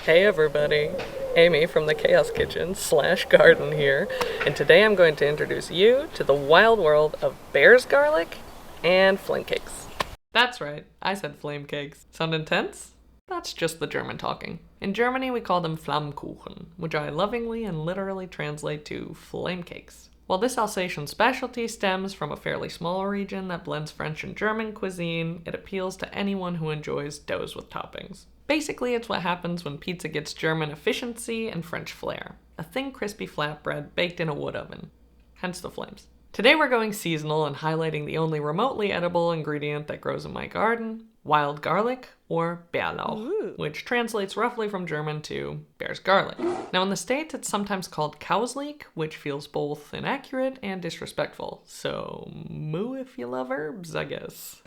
Hey everybody, Amy from the Chaos Kitchen / garden here, and today I'm going to introduce you to the wild world of bear's garlic and flame cakes. That's right, I said flame cakes. Sound intense? That's just the German talking. In Germany we call them Flammkuchen, which I lovingly and literally translate to flame cakes. While this Alsatian specialty stems from a fairly small region that blends French and German cuisine, it appeals to anyone who enjoys doughs with toppings. Basically, it's what happens when pizza gets German efficiency and French flair. A thin, crispy flatbread baked in a wood oven. Hence the flames. Today we're going seasonal and highlighting the only remotely edible ingredient that grows in my garden, wild garlic, or Bärlauch, which translates roughly from German to bear's garlic. Now in the States it's sometimes called cow's leek, which feels both inaccurate and disrespectful. So moo if you love herbs, I guess.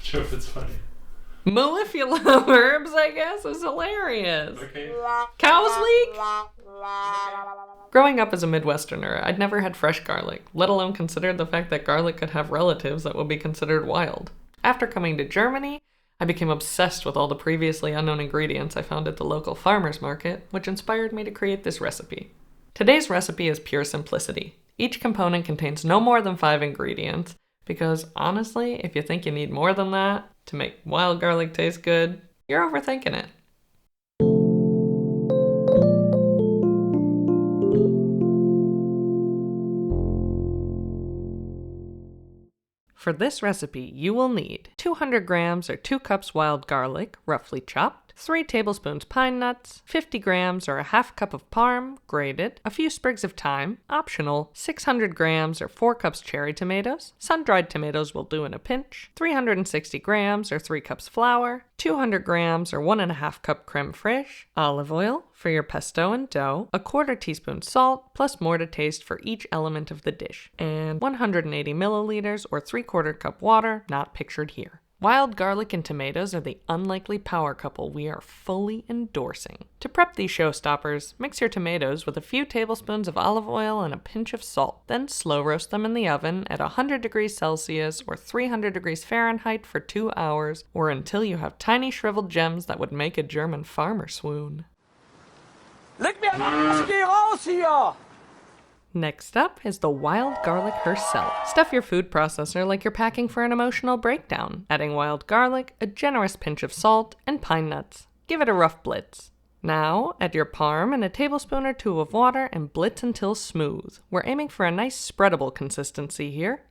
Sure if it's funny. Moo if you love herbs, I guess, is hilarious. Okay. Cow's leek? Growing up as a Midwesterner, I'd never had fresh garlic, let alone considered the fact that garlic could have relatives that would be considered wild. After coming to Germany, I became obsessed with all the previously unknown ingredients I found at the local farmer's market, which inspired me to create this recipe. Today's recipe is pure simplicity. Each component contains no more than 5 ingredients, because honestly, if you think you need more than that to make wild garlic taste good, you're overthinking it. For this recipe, you will need 200 grams or 2 cups wild garlic, roughly chopped, 3 tablespoons pine nuts, 50 grams or a half cup of parm, grated, a few sprigs of thyme, optional, 600 grams or 4 cups cherry tomatoes, sun-dried tomatoes will do in a pinch, 360 grams or 3 cups flour, 200 grams or 1.5 cup crème fraîche, olive oil for your pesto and dough, a 1/4 teaspoon salt, plus more to taste for each element of the dish, and 180 milliliters or 3/4 cup water, not pictured here. Wild garlic and tomatoes are the unlikely power couple we are fully endorsing. To prep these showstoppers, mix your tomatoes with a few tablespoons of olive oil and a pinch of salt. Then slow roast them in the oven at 100 degrees Celsius or 300 degrees Fahrenheit for 2 hours, or until you have tiny shriveled gems that would make a German farmer swoon. Leg mir am Arsch, geh raus hier! Next up is the wild garlic herself. Stuff your food processor like you're packing for an emotional breakdown, adding wild garlic, a generous pinch of salt, and pine nuts. Give it a rough blitz. Now, add your parm and a tablespoon or 2 of water and blitz until smooth. We're aiming for a nice spreadable consistency here.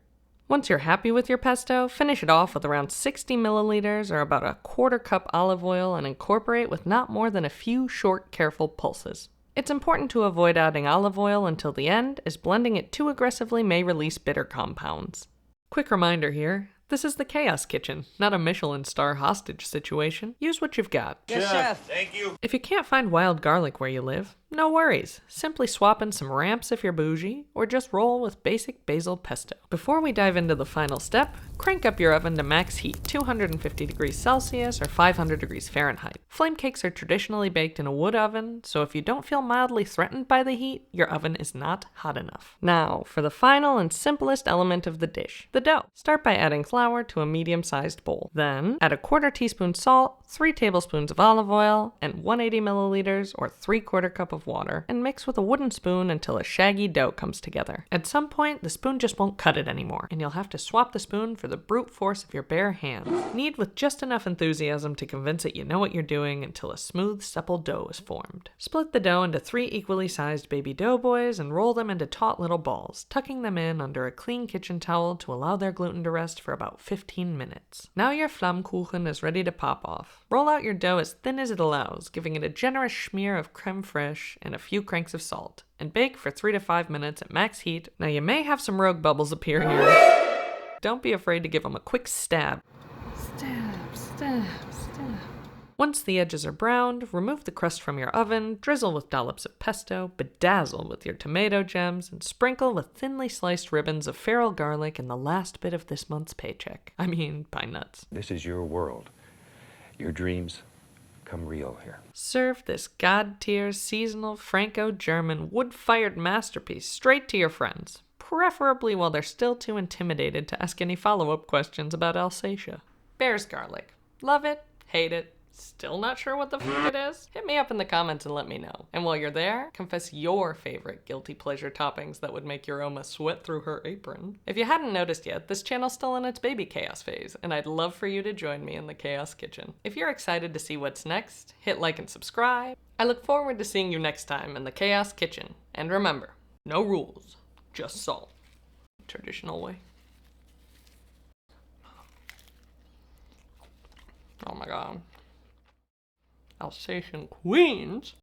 Once you're happy with your pesto, finish it off with around 60 milliliters or about a 1/4 cup olive oil and incorporate with not more than a few short, careful pulses. It's important to avoid adding olive oil until the end, as blending it too aggressively may release bitter compounds. Quick reminder here, this is the Chaos Kitchen, not a Michelin star hostage situation. Use what you've got. Yes, chef. Thank you. If you can't find wild garlic where you live, no worries. Simply swap in some ramps if you're bougie, or just roll with basic basil pesto. Before we dive into the final step, crank up your oven to max heat, 250 degrees Celsius or 500 degrees Fahrenheit. Flame cakes are traditionally baked in a wood oven, so if you don't feel mildly threatened by the heat, your oven is not hot enough. Now, for the final and simplest element of the dish, the dough. Start by adding flour to a medium-sized bowl. Then, add a 1/4 teaspoon salt, 3 tablespoons of olive oil, and 180 milliliters or 3/4 cup of water, and mix with a wooden spoon until a shaggy dough comes together. At some point, the spoon just won't cut it anymore, and you'll have to swap the spoon for the brute force of your bare hands. Knead with just enough enthusiasm to convince it you know what you're doing until a smooth, supple dough is formed. Split the dough into 3 equally sized baby doughboys and roll them into taut little balls, tucking them in under a clean kitchen towel to allow their gluten to rest for about 15 minutes. Now your Flammkuchen is ready to pop off. Roll out your dough as thin as it allows, giving it a generous smear of crème fraîche and a few cranks of salt, and bake for 3 to 5 minutes at max heat. Now you may have some rogue bubbles appear here. Don't be afraid to give them a quick stab. Stab. Once the edges are browned, remove the crust from your oven, drizzle with dollops of pesto, bedazzle with your tomato gems, and sprinkle with thinly sliced ribbons of feral garlic and the last bit of this month's paycheck. I mean, pine nuts. This is your world. Your dreams come real here. Serve this god-tier, seasonal, Franco-German, wood-fired masterpiece straight to your friends, preferably while they're still too intimidated to ask any follow-up questions about Alsatia. Bear's garlic. Love it, hate it, Still not sure what the fuck it is? Hit me up in the comments and let me know. And while you're there, confess your favorite guilty pleasure toppings that would make your Oma sweat through her apron. If you hadn't noticed yet, this channel's still in its baby chaos phase, and I'd love for you to join me in the chaos kitchen. If you're excited to see what's next, hit like and subscribe. I look forward to seeing you next time in the chaos kitchen. And remember, no rules, just salt. Traditional way. Oh my god. Alsatian Queens?